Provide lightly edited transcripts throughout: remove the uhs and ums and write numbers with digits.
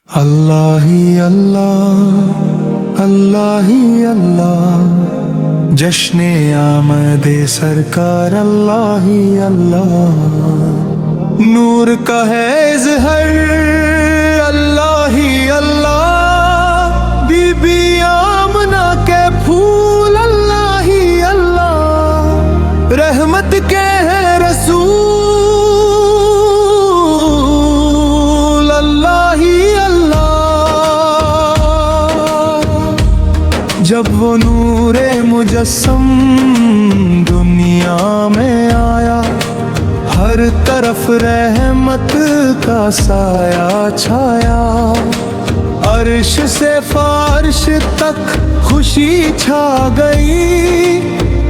अल्लाह ही अल्लाह, अल्लाह ही अल्लाह, जश्ने आमदे सरकार अल्लाह ही अल्लाह। नूर का है इज़हर अल्लाह ही अल्लाह, बीबी आमना के फूल अल्लाह ही अल्लाह, रहमत के है रसूल अल्लाह ही अल्लाह। जब वो नूरे मुजस्सम दुनिया में आया, हर तरफ रहमत का साया छाया, अर्श से फारश तक खुशी छा गई,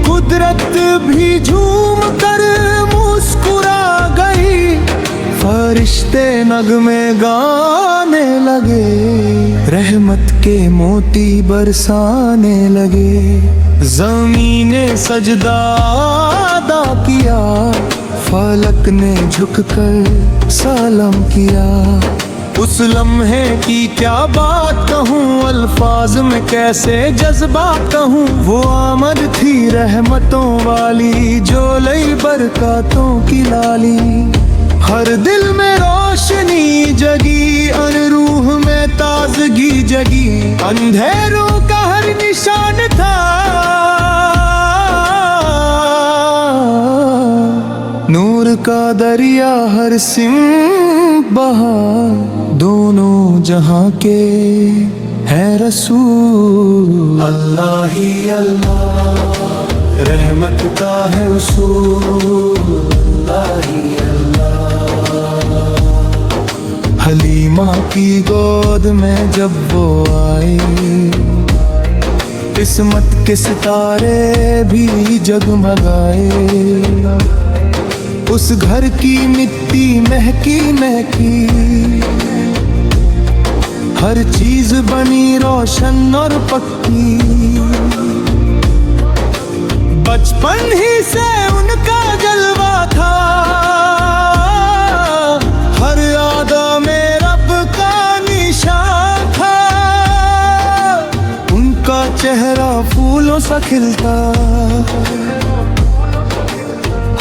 कुदरत भी झूम कर मुस्कुरा गई, फरिश्ते नगमे गाने लगे, रहमत के मोती बरसाने लगे, ज़मीने सजदा अदा किया, फलक ने झुककर सलाम किया। उस लम्हे की क्या बात कहूँ, अल्फाज में कैसे जज्बात कहूँ, वो आमद थी रहमतों वाली, जो लई बरकतों की लाली। हर दिल में रोशनी जगी, और रूह में ताजगी जगी, अंधेरों का हर निशान था, नूर का दरिया हर सिम बहा, दोनों जहां के है रसूल अल्लाह ही अल्लाह, रहमत का है उसूल अल्लाह ही अल्लाह। हलीमा की गोद में जब वो आए, किस्मत के सितारे भी जगमगाए, उस घर की मिट्टी महकी महकी, हर चीज बनी रोशन और पक्की, बचपन ही से उनका जलवा था, हर यादा में रब का निशान था, उनका चेहरा फूलों सा खिलता,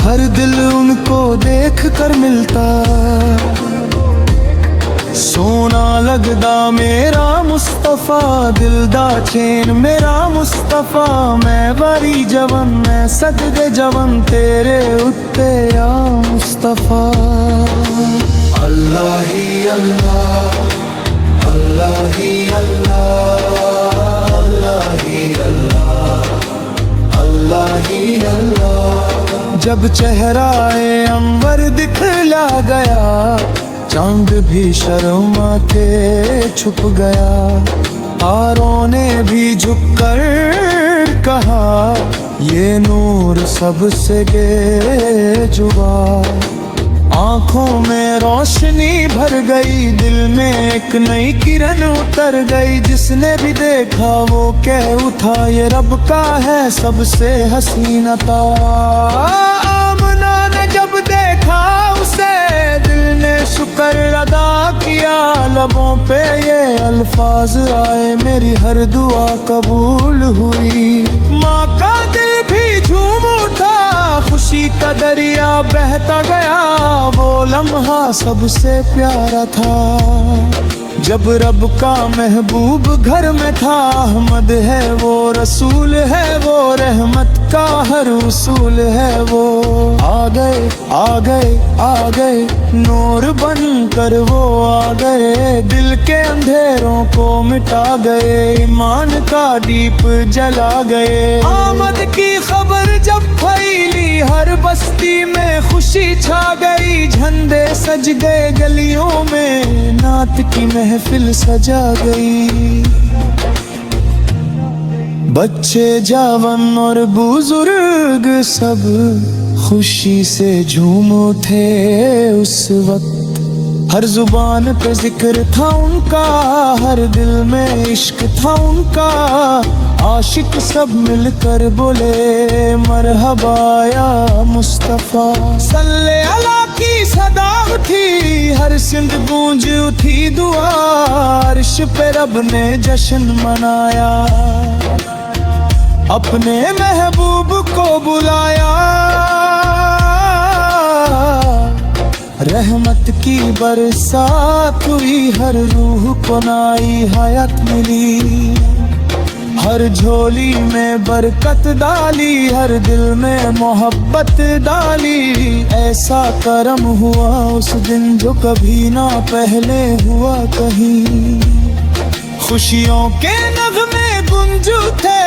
हर दिल उनको देख कर मिलता, सोना लगदा मेरा मुस्तफा, दिलदा चैन मेरा मुस्तफा, मैं बरी जवन मैं सजदे जवन तेरे उत्ते या मुस्तफा। अल्लाह ही अल्लाह, अल्लाह ही अल्लाह, अल्लाह ही अल्लाह, अल्लाह ही अल्लाह। जब चेहराए अंबर दिखला गया, चांद भी शर्मा के छुप गया, तारों ने भी झुककर कहा, ये नूर सबसे बेजुबा। आंखों में रोशनी भर गई, दिल में एक नई किरण उतर गई, जिसने भी देखा वो कह उठा, ये रब का है सबसे हसीन अता। आमना ने जब देखा उसे, दिल ने शुक्र अदा किया, लबों पे ये अल्फाज आए, मेरी हर दुआ कबूल हुई। माँ का दिल भी झूम उठा, खुशी का दरिया बहता गया, वो लम्हा सबसे प्यारा था, जब रब का महबूब घर में था। अहमद है वो, रसूल है वो, रहमत का हर उसूल है वो। आ गए आ गए आ गए, नूर बन कर वो आ गए, दिल के अंधेरों को मिटा गए, ईमान का दीप जला गए। आमद की खबर जब फैली, हर बस्ती में खुशी छा गई, झंडे सज गए गलियों में, नात की महफिल सजा गई। बच्चे जवान और बुजुर्ग सब खुशी से झूम उठे उस वक्त, हर जुबान पे जिक्र था उनका, हर दिल में इश्क था उनका, आशिक सब मिलकर बोले मरहबा या मुस्तफा। सल्ले अला की सदा उठी, हर सिंध गूंज उठी दुआ, अर्श पे रब ने जश्न मनाया, अपने महबूब को बुलाया। रहमत की बरसात हुई, हर रूह को नई हयात मिली। हर झोली में बरकत डाली, हर दिल में मोहब्बत डाली। ऐसा करम हुआ उस दिन जो कभी ना पहले हुआ कहीं। खुशियों के नगमे गुंज उठे,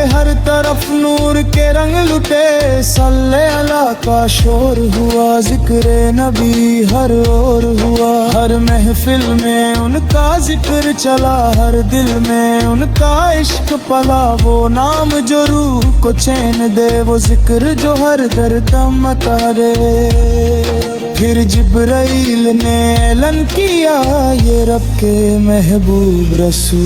हर तरफ नूर के रंग लुटे। सल्ले अला का शोर हुआ, जिक्र नबी हर ओर हुआ। हर महफिल में उनका जिक्र चला, हर दिल में उनका इश्क पला। वो नाम जो रूह को चैन दे, वो जिक्र जो हर दर्द तारे। फिर जिब्राइल ने ऐलान किया, ये रब के महबूब रसूल,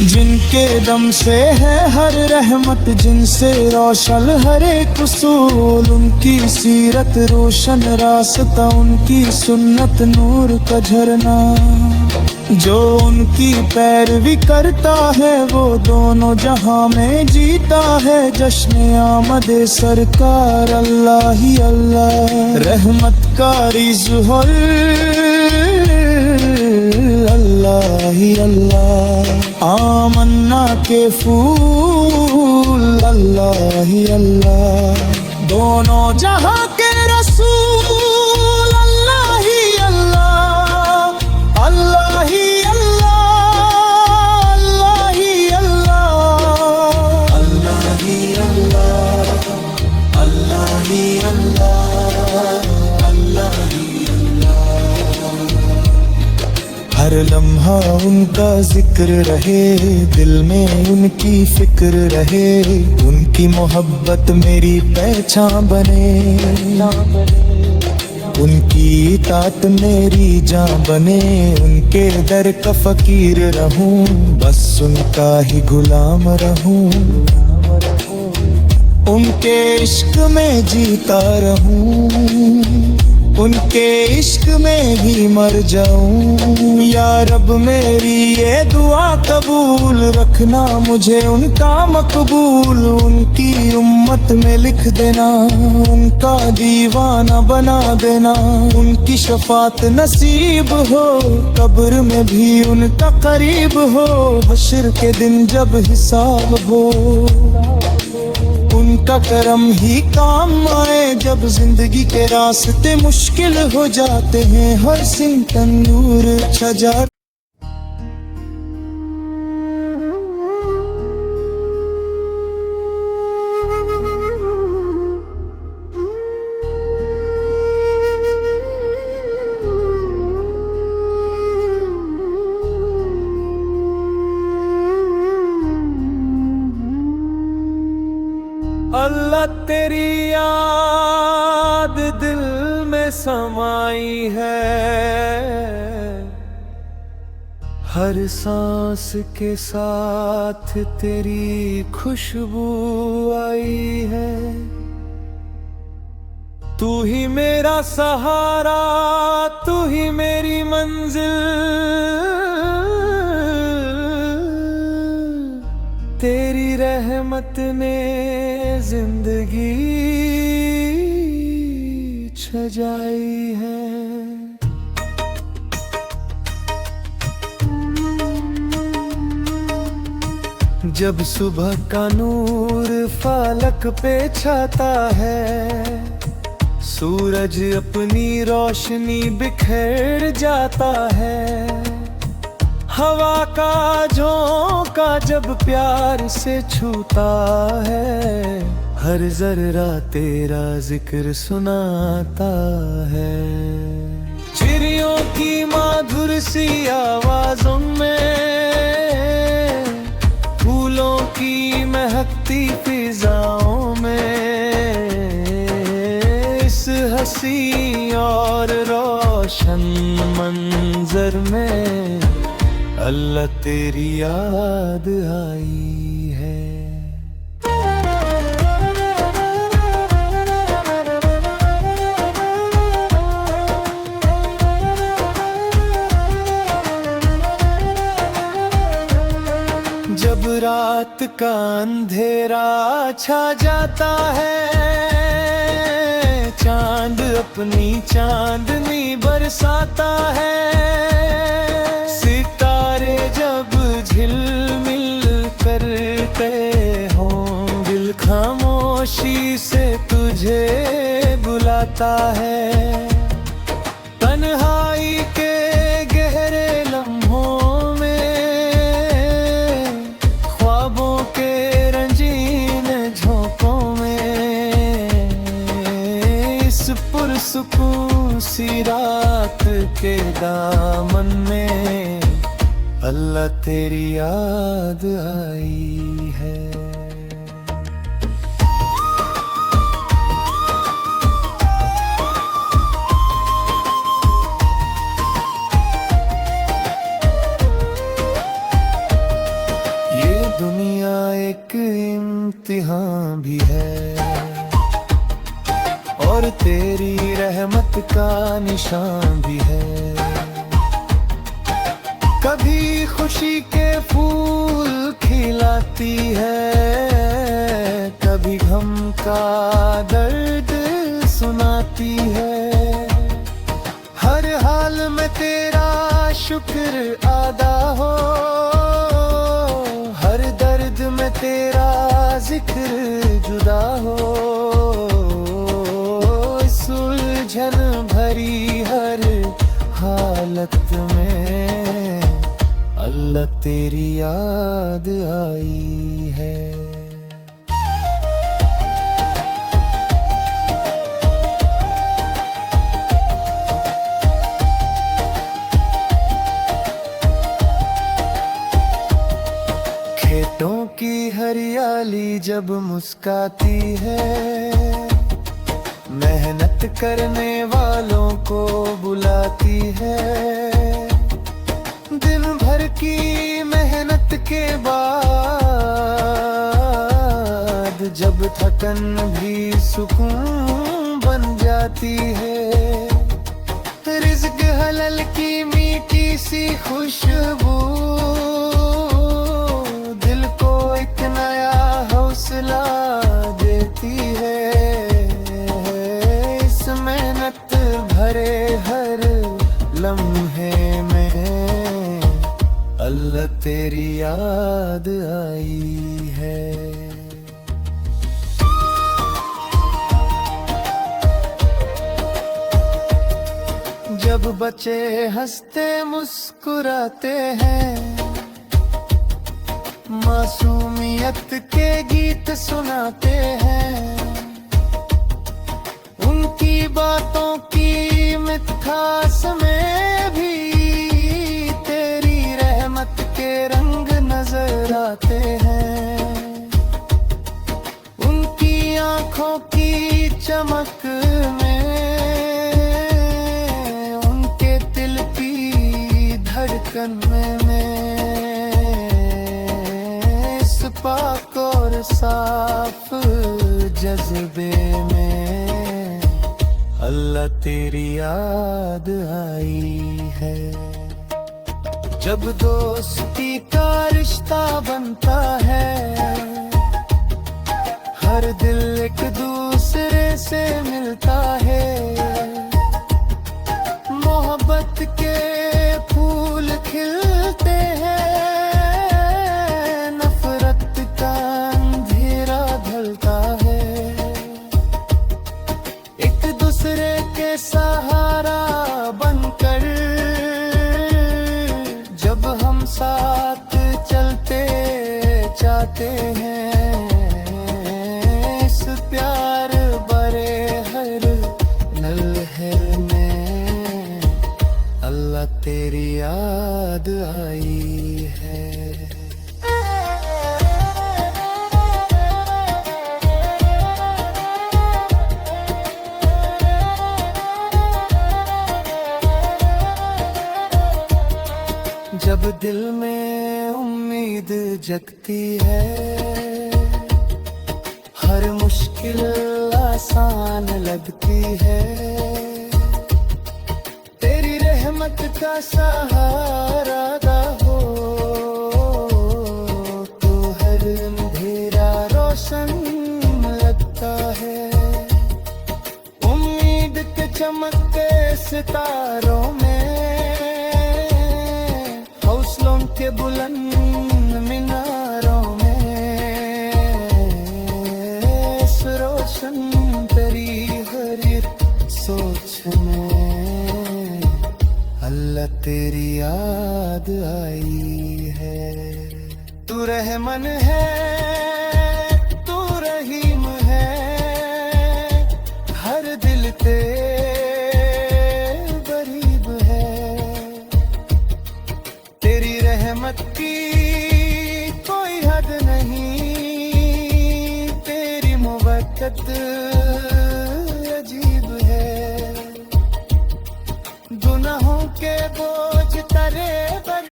जिनके दम से है हर रहमत, जिनसे रोशन हर एक उसूल। उनकी सीरत रोशन रास्ता, उनकी सुन्नत नूर का झरना। जो उनकी पैरवी करता है, वो दोनों जहां में जीता है। जश्न आमदे सरकार अल्लाह ही अल्लाह, रहमत का रिज़्क़ अल्लाह ही अल्लाह। आमन्ना के फूल अल्लाह ही अल्लाह, दोनों जहां के रसूल अल्लाह ही अल्लाह, अल्लाह ही अल्लाह, अल्लाह ही अल्लाह, अल्लाह ही अल्लाह, अल्लाह ही अल्लाह, अल्लाह ही अल्लाह। हर लम्हा उनका जिक्र रहे, दिल में उनकी फिक्र रहे। उनकी मोहब्बत मेरी पहचान बने, उनकी इताअत मेरी जान बने। उनके दर का फकीर रहूं, बस उनका ही गुलाम रहूं। उनके इश्क में जीता रहूं, उनके इश्क में भी मर जाऊं। या रब मेरी ये दुआ कबूल रखना, मुझे उनका मकबूल। उनकी उम्मत में लिख देना, उनका दीवाना बना देना। उनकी शफात नसीब हो, कब्र में भी उनका करीब हो। हश्र के दिन जब हिसाब हो, उनका करम ही काम आए। जब जिंदगी के रास्ते मुश्किल हो जाते हैं, हर सिंह तंदूर छजा। अल्लाह तेरी याद दिल में समाई है, हर सांस के साथ तेरी खुशबू आई है। तू ही मेरा सहारा, तू ही मेरी मंजिल। तेरी रहमत ने जिंदगी सजाई है। जब सुबह का नूर फालक पे छाता है, सूरज अपनी रोशनी बिखेर जाता है। हवा का झोंका जब प्यार से छूता है, हर जर्रा तेरा जिक्र सुनाता है। चिड़ियों की मधुर सी आवाजों में, फूलों की महकती फिजाओं में, इस हंसी और रोशन मंजर में अल्लाह तेरी याद आई है। रात का अंधेरा छा जाता है, चांद अपनी चांदनी बरसाता है। सितारे जब झिलमिल करते हों, दिल खामोशी से तुझे बुलाता है। तन्हाई के गहरे लम्हों में, ख्वाबों के रंगीन झोंकों में, इस पुरसुकून सी रात के दामन में अल्लाह तेरी याद आई है। दुनिया एक इम्तिहान भी है और तेरी रहमत का निशान भी है। कभी खुशी के फूल खिलाती है, कभी गम का दर्द सुनाती है। हर हाल में तेरा शुक्र अदा हो, में तेरा जिक्र जुदा हो। इस उलझन भरी हर हालत में अल्लाह तेरी याद आई है। खेतों की हरियाली जब मुस्काती है, मेहनत करने वालों को बुलाती है। दिन भर की मेहनत के बाद जब थकन भी सुकून बन जाती है। रिज़्क़ हलाल की मीठी सी खुशबू हौसला देती है। इस मेहनत भरे हर लम्हे में अल्लाह तेरी याद आई है। जब बच्चे हंसते मुस्कुराते हैं, मासूमियत के गीत सुनाते हैं। उनकी बातों की मिठास में भी तेरी रहमत के रंग नजर आते हैं। उनकी आंखों की चमक में, उनके दिल की धड़कन में पाक और साफ जज्बे में अल्लाह तेरी याद आई है। जब दोस्ती का रिश्ता बनता है, हर दिल एक दूसरे से मिलता है। मोहब्बत के फूल खिलते हैं, सहारा बनकर जब हम साथ चलते जाते हैं। इस प्यार भरे हर लम्हे में अल्लाह तेरी याद आई है। जब दिल में उम्मीद जगती है, हर मुश्किल आसान लगती है। तेरी रहमत का सहारा हो तो के बुलंद मीनारों में रोशन तेरी हर एक सोच में अल्लाह तेरी याद आई है। तू रहमन है, तू रहीम है, हर दिल ते गरीब है। तेरी रहमत की कोई हद नहीं, तेरी मुबक्कत